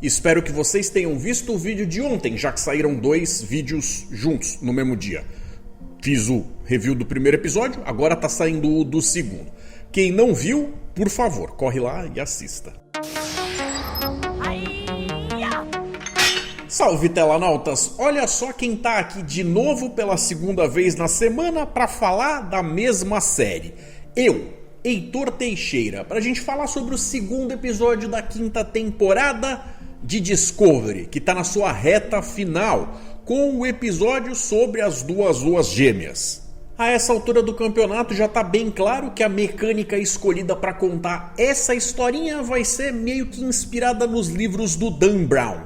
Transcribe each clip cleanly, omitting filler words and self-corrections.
Espero que vocês tenham visto o vídeo de ontem, já que saíram 2 vídeos juntos no mesmo dia. Fiz o review do primeiro episódio, agora tá saindo o do segundo. Quem não viu, por favor, corre lá e assista. Salve telanautas! Olha só quem tá aqui de novo pela segunda vez na semana para falar da mesma série. Eu, Heitor Teixeira, pra gente falar sobre o segundo episódio da 5ª temporada de Discovery, que tá na sua reta final, com o episódio sobre as 2 luas gêmeas. A essa altura do campeonato já tá bem claro que a mecânica escolhida para contar essa historinha vai ser meio que inspirada nos livros do Dan Brown,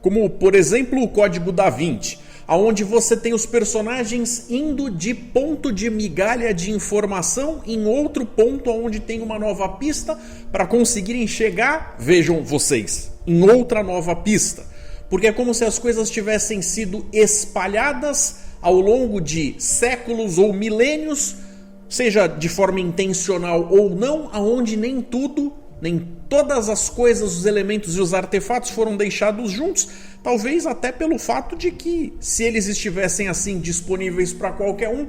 como por exemplo o Código da Vinci, onde você tem os personagens indo de ponto de migalha de informação em outro ponto onde tem uma nova pista para conseguirem chegar, vejam vocês, em outra nova pista. Porque é como se as coisas tivessem sido espalhadas ao longo de séculos ou milênios, seja de forma intencional ou não, aonde nem tudo, nem todas as coisas, os elementos e os artefatos foram deixados juntos, talvez até pelo fato de que, se eles estivessem assim disponíveis para qualquer um,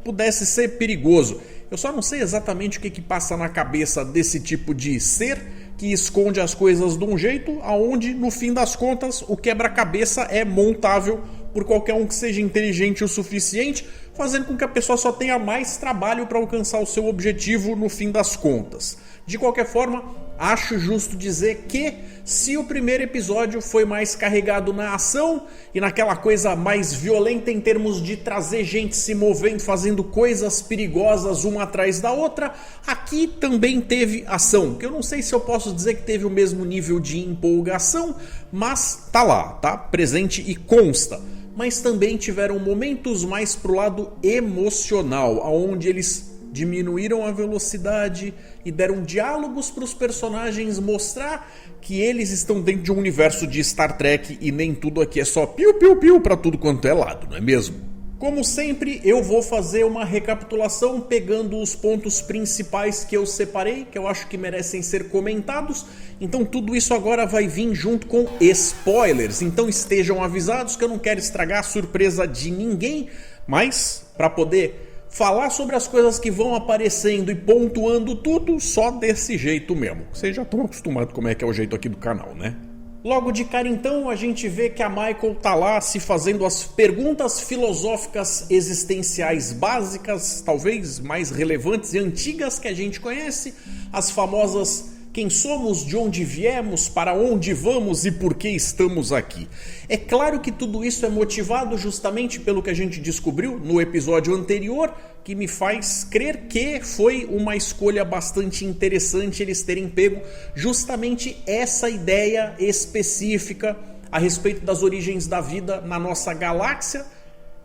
pudesse ser perigoso. Eu só não sei exatamente o que passa na cabeça desse tipo de ser que esconde as coisas de um jeito aonde, no fim das contas, o quebra-cabeça é montável por qualquer um que seja inteligente o suficiente, fazendo com que a pessoa só tenha mais trabalho para alcançar o seu objetivo no fim das contas. De qualquer forma, acho justo dizer que, se o primeiro episódio foi mais carregado na ação e naquela coisa mais violenta em termos de trazer gente se movendo, fazendo coisas perigosas uma atrás da outra, aqui também teve ação, que eu não sei se eu posso dizer que teve o mesmo nível de empolgação, mas tá lá, tá presente e consta. Mas também tiveram momentos mais pro lado emocional, onde eles diminuíram a velocidade e deram diálogos para os personagens mostrar que eles estão dentro de um universo de Star Trek e nem tudo aqui é só piu-piu-piu para tudo quanto é lado, não é mesmo? Como sempre, eu vou fazer uma recapitulação pegando os pontos principais que eu separei, que eu acho que merecem ser comentados. Então tudo isso agora vai vir junto com spoilers, então estejam avisados que eu não quero estragar a surpresa de ninguém, mas para poder falar sobre as coisas que vão aparecendo e pontuando tudo só desse jeito mesmo. Vocês já estão acostumados como é que é o jeito aqui do canal, né? Logo de cara então a gente vê que a Michael tá lá se fazendo as perguntas filosóficas existenciais básicas, talvez mais relevantes e antigas que a gente conhece, as famosas: quem somos, de onde viemos, para onde vamos e por que estamos aqui. É claro que tudo isso é motivado justamente pelo que a gente descobriu no episódio anterior, que me faz crer que foi uma escolha bastante interessante eles terem pego justamente essa ideia específica a respeito das origens da vida na nossa galáxia,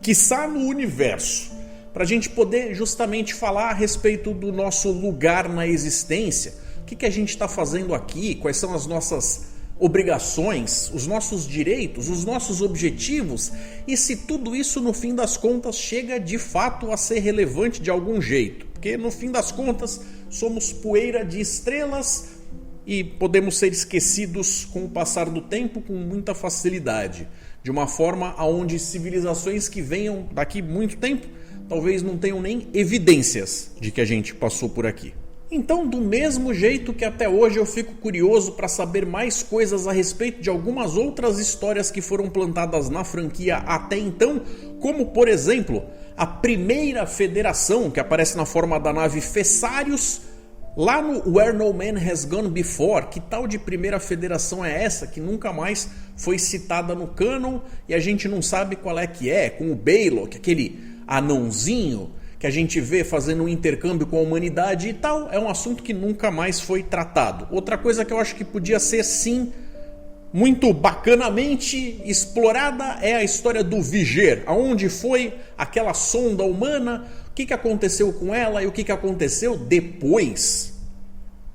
quiçá no universo, para a gente poder justamente falar a respeito do nosso lugar na existência. O que a gente está fazendo aqui? Quais são as nossas obrigações, os nossos direitos, os nossos objetivos? E se tudo isso, no fim das contas, chega de fato a ser relevante de algum jeito? Porque, no fim das contas, somos poeira de estrelas e podemos ser esquecidos com o passar do tempo com muita facilidade. De uma forma onde civilizações que venham daqui muito tempo talvez não tenham nem evidências de que a gente passou por aqui. Então, do mesmo jeito que até hoje eu fico curioso para saber mais coisas a respeito de algumas outras histórias que foram plantadas na franquia até então, como por exemplo, a primeira federação que aparece na forma da nave Fessarius, lá no Where No Man Has Gone Before. Que tal de primeira federação é essa que nunca mais foi citada no canon e a gente não sabe qual é que é, com o Baylock, aquele anãozinho que a gente vê fazendo um intercâmbio com a humanidade e tal, é um assunto que nunca mais foi tratado. Outra coisa que eu acho que podia ser, sim, muito bacanamente explorada é a história do Viger. Aonde foi aquela sonda humana, o que aconteceu com ela e o que aconteceu depois,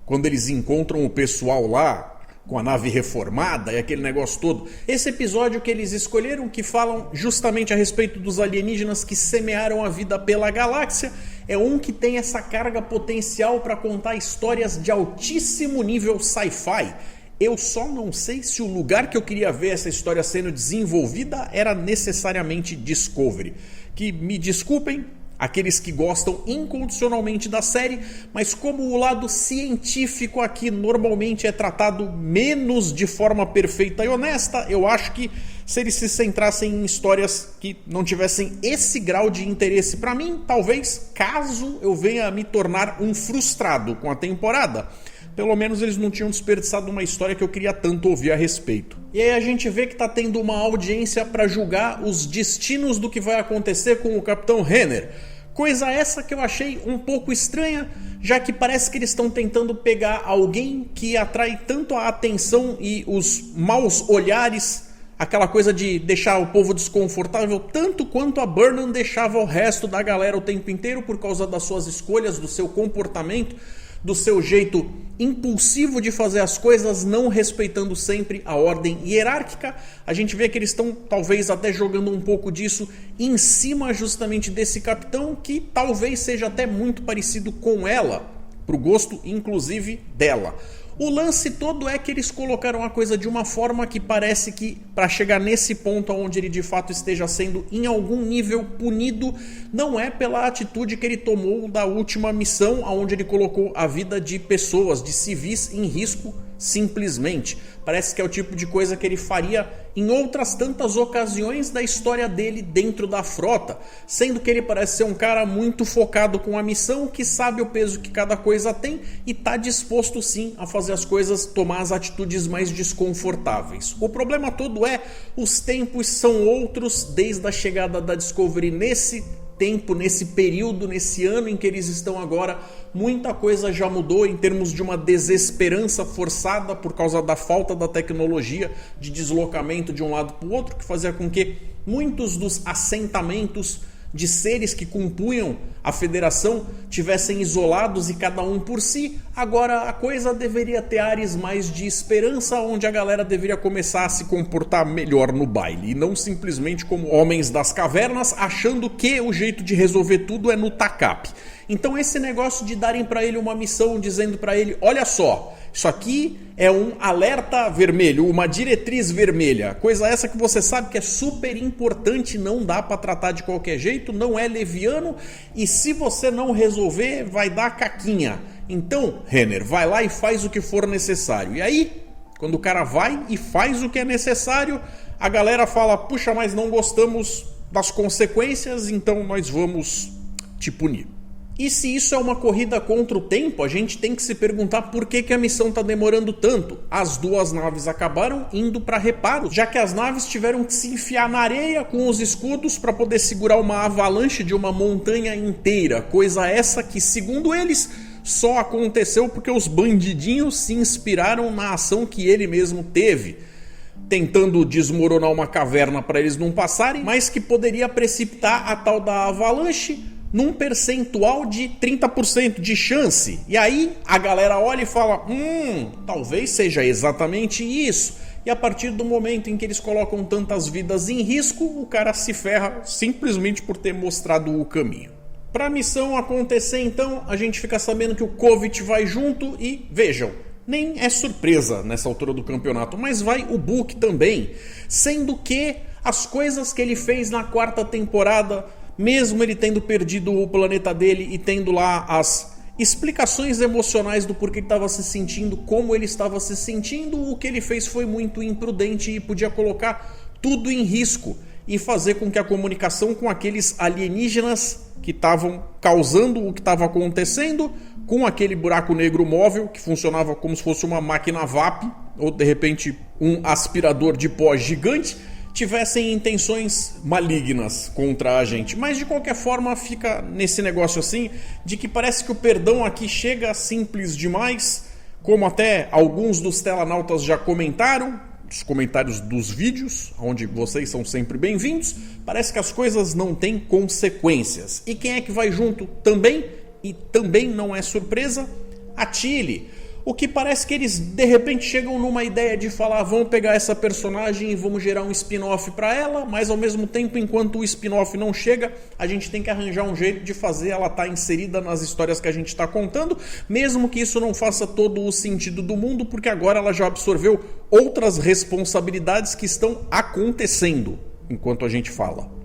quando eles encontram o pessoal lá com a nave reformada e aquele negócio todo. Esse episódio que eles escolheram, que falam justamente a respeito dos alienígenas que semearam a vida pela galáxia, é um que tem essa carga potencial para contar histórias de altíssimo nível sci-fi. Eu só não sei se o lugar que eu queria ver essa história sendo desenvolvida era necessariamente Discovery. Que me desculpem aqueles que gostam incondicionalmente da série, mas como o lado científico aqui normalmente é tratado menos de forma perfeita e honesta, eu acho que se eles se centrassem em histórias que não tivessem esse grau de interesse para mim, talvez, caso eu venha a me tornar um frustrado com a temporada, pelo menos eles não tinham desperdiçado uma história que eu queria tanto ouvir a respeito. E aí a gente vê que tá tendo uma audiência para julgar os destinos do que vai acontecer com o Capitão Renner. Coisa essa que eu achei um pouco estranha, já que parece que eles estão tentando pegar alguém que atrai tanto a atenção e os maus olhares, aquela coisa de deixar o povo desconfortável, tanto quanto a Burnham deixava o resto da galera o tempo inteiro por causa das suas escolhas, do seu comportamento, do seu jeito impulsivo de fazer as coisas, não respeitando sempre a ordem hierárquica. A gente vê que eles estão talvez até jogando um pouco disso em cima justamente desse capitão, que talvez seja até muito parecido com ela, pro gosto inclusive dela. O lance todo é que eles colocaram a coisa de uma forma que parece que para chegar nesse ponto onde ele de fato esteja sendo em algum nível punido, não é pela atitude que ele tomou da última missão, onde ele colocou a vida de pessoas, de civis em risco simplesmente. Parece que é o tipo de coisa que ele faria em outras tantas ocasiões da história dele dentro da frota, sendo que ele parece ser um cara muito focado com a missão, que sabe o peso que cada coisa tem e está disposto sim a fazer as coisas, tomar as atitudes mais desconfortáveis. O problema todo é, os tempos são outros desde a chegada da Discovery nesse tempo, nesse período, nesse ano em que eles estão agora. Muita coisa já mudou em termos de uma desesperança forçada por causa da falta da tecnologia de deslocamento de um lado para o outro, que fazia com que muitos dos assentamentos de seres que compunham a federação tivessem isolados e cada um por si. Agora a coisa deveria ter ares mais de esperança, onde a galera deveria começar a se comportar melhor no baile, e não simplesmente como homens das cavernas, achando que o jeito de resolver tudo é no TACAP. Então esse negócio de darem para ele uma missão, dizendo para ele, olha só, isso aqui é um alerta vermelho, uma diretriz vermelha, coisa essa que você sabe que é super importante, não dá para tratar de qualquer jeito, não é leviano, e se você não resolver, vai dar caquinha. Então, Renner, vai lá e faz o que for necessário. E aí, quando o cara vai e faz o que é necessário, a galera fala, puxa, mas não gostamos das consequências, então nós vamos te punir. E se isso é uma corrida contra o tempo, a gente tem que se perguntar por que a missão está demorando tanto. As duas naves acabaram indo para reparos, já que as naves tiveram que se enfiar na areia com os escudos para poder segurar uma avalanche de uma montanha inteira. Coisa essa que, segundo eles, só aconteceu porque os bandidinhos se inspiraram na ação que ele mesmo teve, tentando desmoronar uma caverna para eles não passarem, mas que poderia precipitar a tal da avalanche num percentual de 30% de chance. E aí a galera olha e fala, talvez seja exatamente isso. E a partir do momento em que eles colocam tantas vidas em risco, o cara se ferra simplesmente por ter mostrado o caminho. Para a missão acontecer então, a gente fica sabendo que o Kovic vai junto e, vejam, nem é surpresa nessa altura do campeonato, mas vai o Book também, sendo que as coisas que ele fez na quarta temporada, mesmo ele tendo perdido o planeta dele e tendo lá as explicações emocionais do porquê ele estava se sentindo, como ele estava se sentindo, o que ele fez foi muito imprudente e podia colocar tudo em risco e fazer com que a comunicação com aqueles alienígenas que estavam causando o que estava acontecendo, com aquele buraco negro móvel que funcionava como se fosse uma máquina VAP ou de repente um aspirador de pó gigante, tivessem intenções malignas contra a gente. Mas de qualquer forma fica nesse negócio assim, de que parece que o perdão aqui chega simples demais, como até alguns dos telanautas já comentaram, os comentários dos vídeos, onde vocês são sempre bem-vindos. Parece que as coisas não têm consequências. E quem é que vai junto também? E também não é surpresa, a Tilly. O que parece que eles de repente chegam numa ideia de falar, vamos pegar essa personagem e vamos gerar um spin-off para ela, mas ao mesmo tempo, enquanto o spin-off não chega, a gente tem que arranjar um jeito de fazer ela estar inserida nas histórias que a gente está contando, mesmo que isso não faça todo o sentido do mundo, porque agora ela já absorveu outras responsabilidades que estão acontecendo enquanto a gente fala.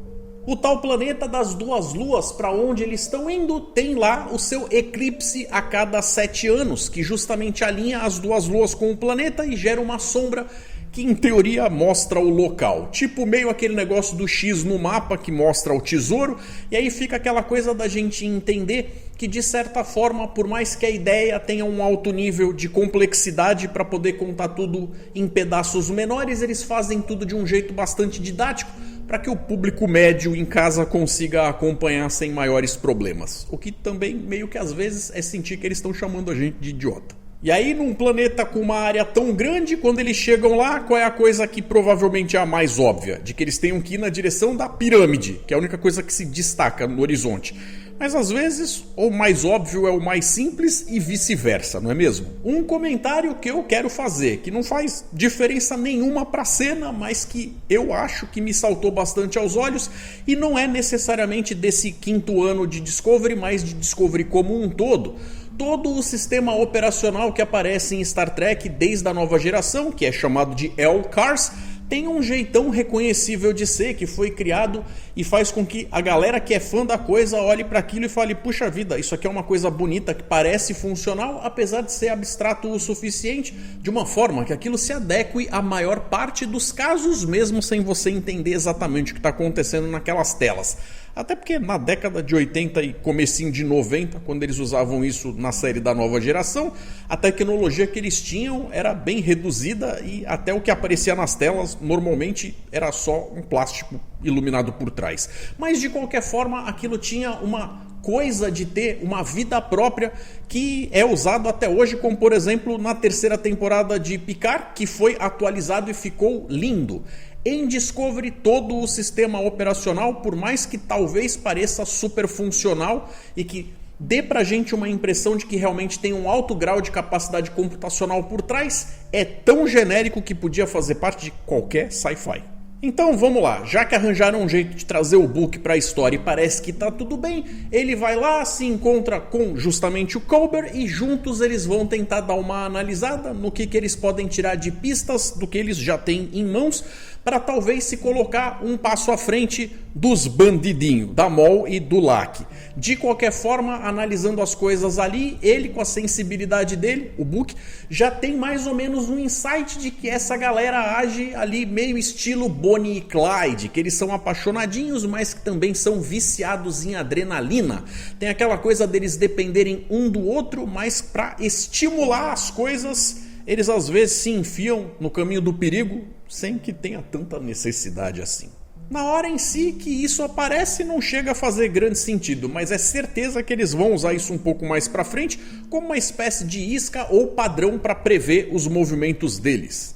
O tal planeta das duas luas, para onde eles estão indo, tem lá o seu eclipse a cada 7 anos, que justamente alinha as duas luas com o planeta e gera uma sombra que em teoria mostra o local. Tipo meio aquele negócio do X no mapa que mostra o tesouro, e aí fica aquela coisa da gente entender que de certa forma, por mais que a ideia tenha um alto nível de complexidade para poder contar tudo em pedaços menores, eles fazem tudo de um jeito bastante didático, para que o público médio em casa consiga acompanhar sem maiores problemas. O que também meio que às vezes é sentir que eles estão chamando a gente de idiota. E aí num planeta com uma área tão grande, quando eles chegam lá, qual é a coisa que provavelmente é a mais óbvia? De que eles tenham que ir na direção da pirâmide, que é a única coisa que se destaca no horizonte. Mas às vezes, o mais óbvio é o mais simples e vice-versa, não é mesmo? Um comentário que eu quero fazer, que não faz diferença nenhuma para a cena, mas que eu acho que me saltou bastante aos olhos, e não é necessariamente desse 5º ano de Discovery, mas de Discovery como um todo. Todo o sistema operacional que aparece em Star Trek desde a nova geração, que é chamado de LCARS, tem um jeitão reconhecível de ser, que foi criado e faz com que a galera que é fã da coisa olhe para aquilo e fale, puxa vida, isso aqui é uma coisa bonita que parece funcional, apesar de ser abstrato o suficiente, de uma forma que aquilo se adeque à maior parte dos casos, mesmo sem você entender exatamente o que está acontecendo naquelas telas. Até porque na década de 80 e comecinho de 90, quando eles usavam isso na série da nova geração, a tecnologia que eles tinham era bem reduzida e até o que aparecia nas telas normalmente era só um plástico iluminado por trás. Mas de qualquer forma aquilo tinha uma coisa de ter uma vida própria que é usado até hoje, como por exemplo na 3ª temporada de Picard, que foi atualizado e ficou lindo. Em Discovery, todo o sistema operacional, por mais que talvez pareça super funcional e que dê pra gente uma impressão de que realmente tem um alto grau de capacidade computacional por trás, é tão genérico que podia fazer parte de qualquer sci-fi. Então vamos lá, já que arranjaram um jeito de trazer o Book para a história e parece que tá tudo bem, ele vai lá, se encontra com justamente o Culber e juntos eles vão tentar dar uma analisada no que eles podem tirar de pistas do que eles já têm em mãos para talvez se colocar um passo à frente dos bandidinhos, da Mol e do Lack. De qualquer forma, analisando as coisas ali, ele com a sensibilidade dele, o Book, já tem mais ou menos um insight de que essa galera age ali meio estilo Bonnie e Clyde, que eles são apaixonadinhos, mas que também são viciados em adrenalina. Tem aquela coisa deles dependerem um do outro, mas para estimular as coisas, eles às vezes se enfiam no caminho do perigo, sem que tenha tanta necessidade assim. Na hora em si que isso aparece não chega a fazer grande sentido, mas é certeza que eles vão usar isso um pouco mais pra frente como uma espécie de isca ou padrão para prever os movimentos deles.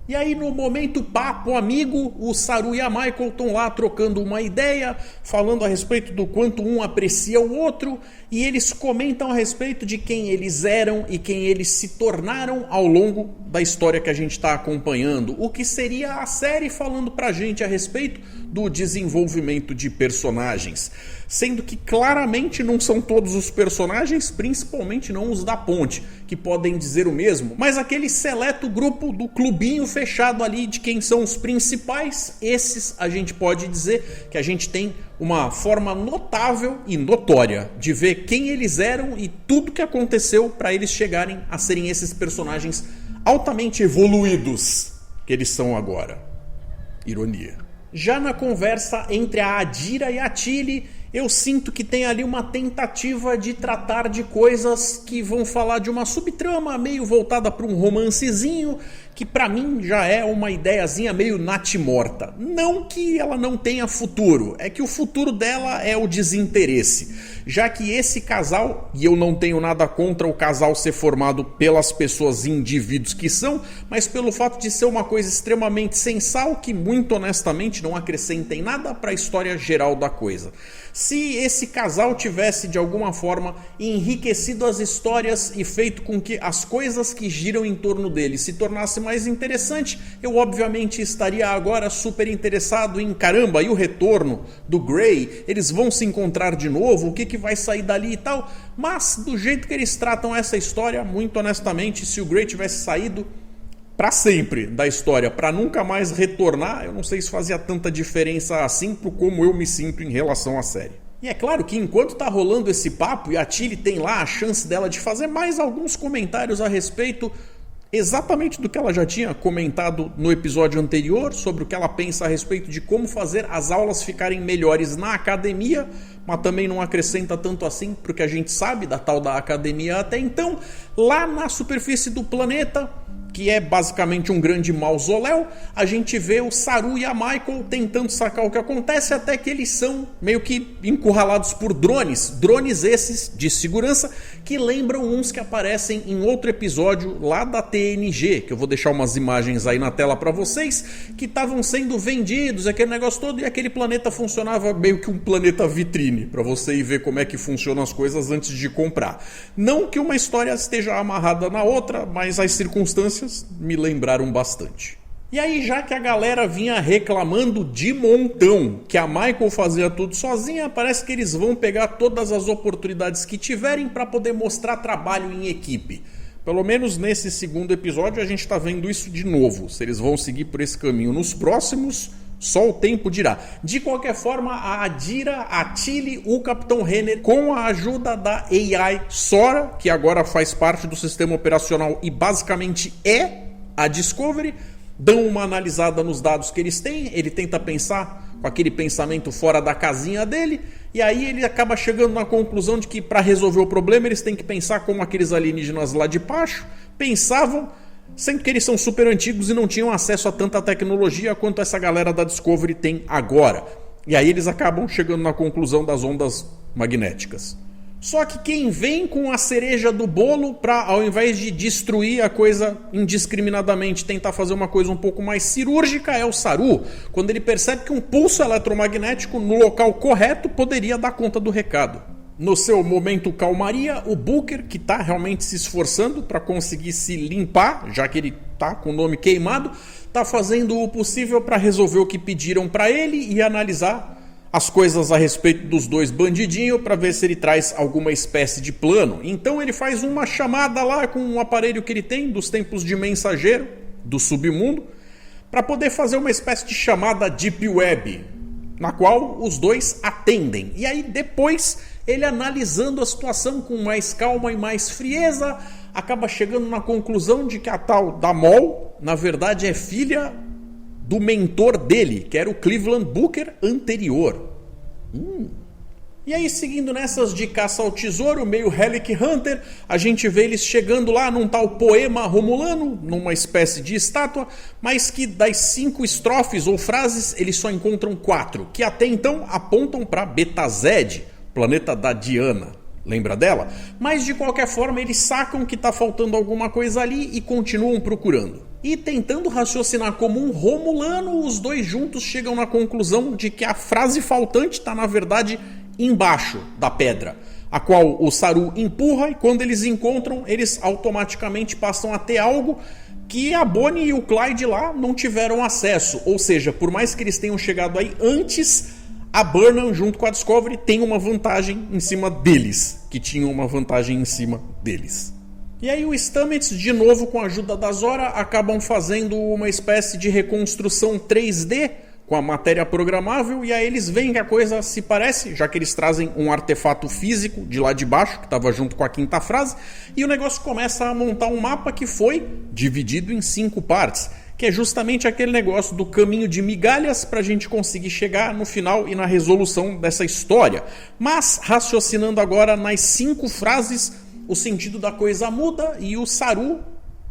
E aí no momento papo amigo, o Saru e a Michael estão lá trocando uma ideia, falando a respeito do quanto um aprecia o outro, e eles comentam a respeito de quem eles eram e quem eles se tornaram ao longo da história que a gente está acompanhando, o que seria a série falando pra gente a respeito do desenvolvimento de personagens. Sendo que claramente não são todos os personagens, principalmente não os da ponte, que podem dizer o mesmo, mas aquele seleto grupo do clubinho fechado ali de quem são os principais, esses a gente pode dizer que a gente tem uma forma notável e notória de ver quem eles eram e tudo que aconteceu para eles chegarem a serem esses personagens altamente evoluídos que eles são agora. Ironia. Já na conversa entre a Adira e a Tilly, eu sinto que tem ali uma tentativa de tratar de coisas que vão falar de uma subtrama meio voltada para um romancezinho, que pra mim já é uma ideiazinha meio natimorta. Não que ela não tenha futuro, é que o futuro dela é o desinteresse. já que esse casal, e eu não tenho nada contra o casal ser formado pelas pessoas indivíduos que são, mas pelo fato de ser uma coisa extremamente sensal que muito honestamente não acrescenta em nada para a história geral da coisa. Se esse casal tivesse de alguma forma enriquecido as histórias e feito com que as coisas que giram em torno dele se tornassem mais interessante, eu obviamente estaria agora super interessado em caramba, e o retorno do Grey, eles vão se encontrar de novo, o que vai sair dali e tal, mas do jeito que eles tratam essa história, muito honestamente, se o Grey tivesse saído para sempre da história, para nunca mais retornar, eu não sei se fazia tanta diferença assim pro como eu me sinto em relação à série. E é claro que enquanto tá rolando esse papo e a Tilly tem lá a chance dela de fazer mais alguns comentários a respeito exatamente do que ela já tinha comentado no episódio anterior, sobre o que ela pensa a respeito de como fazer as aulas ficarem melhores na academia, mas também não acrescenta tanto assim pro que a gente sabe da tal da academia até então. Lá na superfície do planeta, que é basicamente um grande mausoléu, a gente vê o Saru e a Michael tentando sacar o que acontece, até que eles são meio que encurralados por drones. Drones esses de segurança que lembram uns que aparecem em outro episódio lá da TNG, que eu vou deixar umas imagens aí na tela para vocês, que estavam sendo vendidos, aquele negócio todo, e aquele planeta funcionava meio que um planeta vitrine, para você ir ver como é que funcionam as coisas antes de comprar. Não que uma história esteja amarrada na outra, mas as circunstâncias me lembraram bastante. E aí, já que a galera vinha reclamando de montão que a Michael fazia tudo sozinha, parece que eles vão pegar todas as oportunidades que tiverem para poder mostrar trabalho em equipe. Pelo menos nesse segundo episódio a gente está vendo isso de novo. Se eles vão seguir por esse caminho nos próximos, só o tempo dirá. De qualquer forma, a Adira, a Tilly, o Capitão Renner, com a ajuda da AI Sora, que agora faz parte do sistema operacional e basicamente é a Discovery, dão uma analisada nos dados que eles têm. Ele tenta pensar com aquele pensamento fora da casinha dele, e aí ele acaba chegando na conclusão de que para resolver o problema eles têm que pensar como aqueles alienígenas lá de baixo pensavam, sendo que eles são super antigos e não tinham acesso a tanta tecnologia quanto essa galera da Discovery tem agora. E aí eles acabam chegando na conclusão das ondas magnéticas. Só que quem vem com a cereja do bolo para, ao invés de destruir a coisa indiscriminadamente, tentar fazer uma coisa um pouco mais cirúrgica, é o Saru, quando ele percebe que um pulso eletromagnético no local correto poderia dar conta do recado. No seu momento calmaria, o Booker, que está realmente se esforçando para conseguir se limpar, já que ele está com o nome queimado, está fazendo o possível para resolver o que pediram para ele e analisar as coisas a respeito dos dois bandidinhos para ver se ele traz alguma espécie de plano. Então ele faz uma chamada lá com um aparelho que ele tem dos tempos de mensageiro do submundo para poder fazer uma espécie de chamada Deep Web, na qual os dois atendem. E aí depois ele, analisando a situação com mais calma e mais frieza, acaba chegando na conclusão de que a tal da Mol, na verdade, é filha do mentor dele, que era o Cleveland Booker anterior. E aí, seguindo nessas de caça ao tesouro, meio Relic Hunter, a gente vê eles chegando lá num tal poema romulano, numa espécie de estátua, mas que das 5 estrofes ou frases, eles só encontram 4, que até então apontam para Betazed, planeta da Diana. Lembra dela? Mas de qualquer forma eles sacam que está faltando alguma coisa ali e continuam procurando. E tentando raciocinar como um romulano, os dois juntos chegam na conclusão de que a frase faltante está na verdade embaixo da pedra, a qual o Saru empurra, e quando eles encontram, eles automaticamente passam a ter algo que a Bonnie e o Clyde lá não tiveram acesso. Ou seja, por mais que eles tenham chegado aí antes, a Burnham, junto com a Discovery, tem uma vantagem em cima deles, que tinham uma vantagem em cima deles. E aí o Stamets, de novo com a ajuda da Zora, acabam fazendo uma espécie de reconstrução 3D com a matéria programável, e aí eles veem que a coisa se parece, já que eles trazem um artefato físico de lá de baixo, que estava junto com a quinta frase, e o negócio começa a montar um mapa que foi dividido em 5 partes, que é justamente aquele negócio do caminho de migalhas para a gente conseguir chegar no final e na resolução dessa história. Mas, raciocinando agora nas 5 frases, o sentido da coisa muda e o Saru,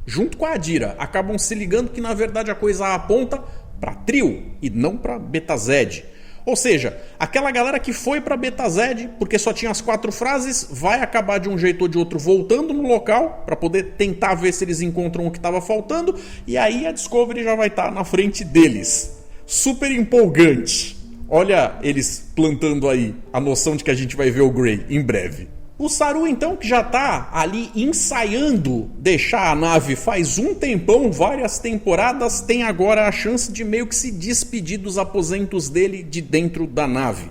junto com a Adira, acabam se ligando que na verdade a coisa aponta para Trio e não para Betazed. Ou seja, aquela galera que foi pra Betazed porque só tinha as 4 frases, vai acabar de um jeito ou de outro voltando no local pra poder tentar ver se eles encontram o que estava faltando, e aí a Discovery já vai estar na frente deles. Super empolgante. Olha eles plantando aí a noção de que a gente vai ver o Grey em breve. O Saru, então, que já tá ali ensaiando deixar a nave faz um tempão, várias temporadas, tem agora a chance de meio que se despedir dos aposentos dele de dentro da nave.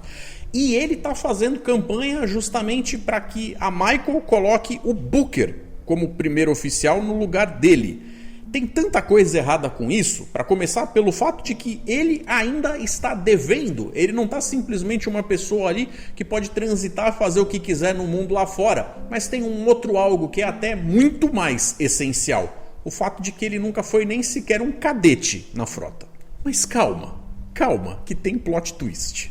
E ele tá fazendo campanha justamente para que a Michael coloque o Booker como primeiro oficial no lugar dele. Tem tanta coisa errada com isso, para começar pelo fato de que ele ainda está devendo. Ele não está simplesmente uma pessoa ali que pode transitar, fazer o que quiser no mundo lá fora, mas tem um outro algo que é até muito mais essencial. O fato de que ele nunca foi nem sequer um cadete na frota. Mas calma, que tem plot twist.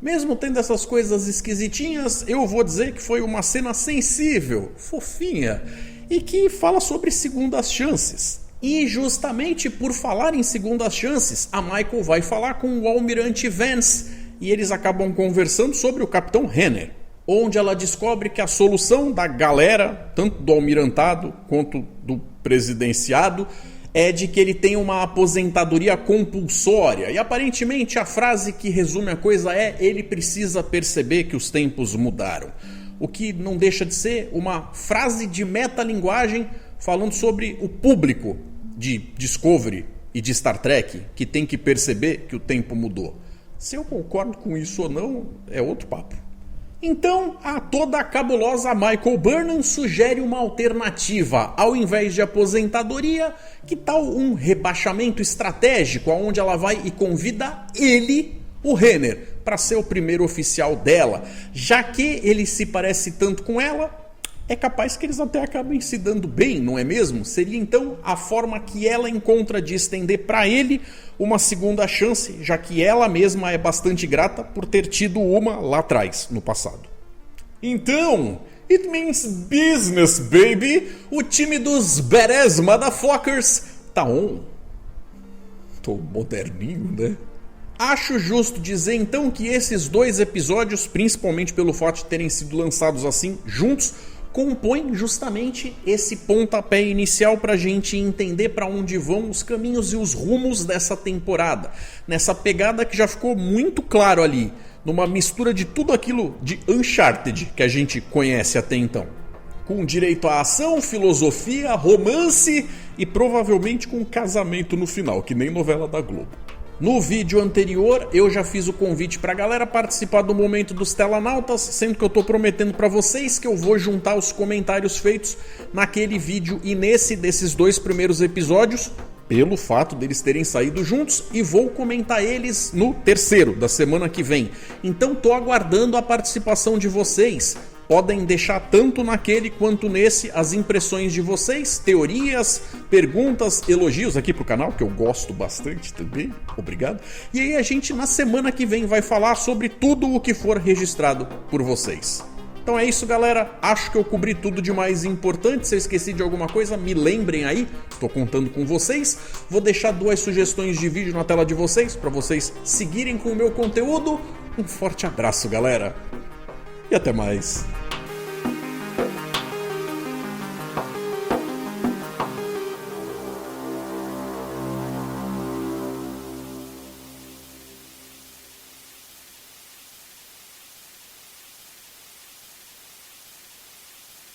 Mesmo tendo essas coisas esquisitinhas, eu vou dizer que foi uma cena sensível, fofinha, e que fala sobre segundas chances. E justamente por falar em segundas chances, a Michael vai falar com o almirante Vance e eles acabam conversando sobre o capitão Renner, onde ela descobre que a solução da galera, tanto do almirantado quanto do presidenciado, é de que ele tem uma aposentadoria compulsória. E aparentemente a frase que resume a coisa é: ele precisa perceber que os tempos mudaram. O que não deixa de ser uma frase de metalinguagem falando sobre o público de Discovery e de Star Trek que tem que perceber que o tempo mudou. Se eu concordo com isso ou não, é outro papo. Então, a toda a cabulosa Michael Burnham sugere uma alternativa. Ao invés de aposentadoria, que tal um rebaixamento estratégico, onde ela vai e convida ele, o Renner, para ser o primeiro oficial dela. Já que ele se parece tanto com ela, é capaz que eles até acabem se dando bem, não é mesmo? Seria então a forma que ela encontra de estender para ele uma segunda chance, já que ela mesma é bastante grata por ter tido uma lá atrás, no passado. Então, it means business, baby! O time dos badass motherfuckers tá on. Tô moderninho, né? Acho justo dizer então que esses 2 episódios, principalmente pelo fato de terem sido lançados assim, juntos, compõem justamente esse pontapé inicial para a gente entender para onde vão os caminhos e os rumos dessa temporada. Nessa pegada que já ficou muito claro ali, numa mistura de tudo aquilo de Uncharted que a gente conhece até então. Com direito à ação, filosofia, romance e provavelmente com um casamento no final, que nem novela da Globo. No vídeo anterior eu já fiz o convite pra galera participar do momento dos Telanautas, sendo que eu tô prometendo pra vocês que eu vou juntar os comentários feitos naquele vídeo e nesse desses 2 primeiros episódios, pelo fato deles terem saído juntos, e vou comentar eles no terceiro da semana que vem. Então tô aguardando a participação de vocês. Podem deixar tanto naquele quanto nesse as impressões de vocês, teorias, perguntas, elogios aqui pro canal, que eu gosto bastante também, obrigado. E aí a gente na semana que vem vai falar sobre tudo o que for registrado por vocês. Então é isso, galera, acho que eu cobri tudo de mais importante. Se eu esqueci de alguma coisa, me lembrem aí, estou contando com vocês. Vou deixar 2 sugestões de vídeo na tela de vocês, para vocês seguirem com o meu conteúdo. Um forte abraço, galera! E até mais.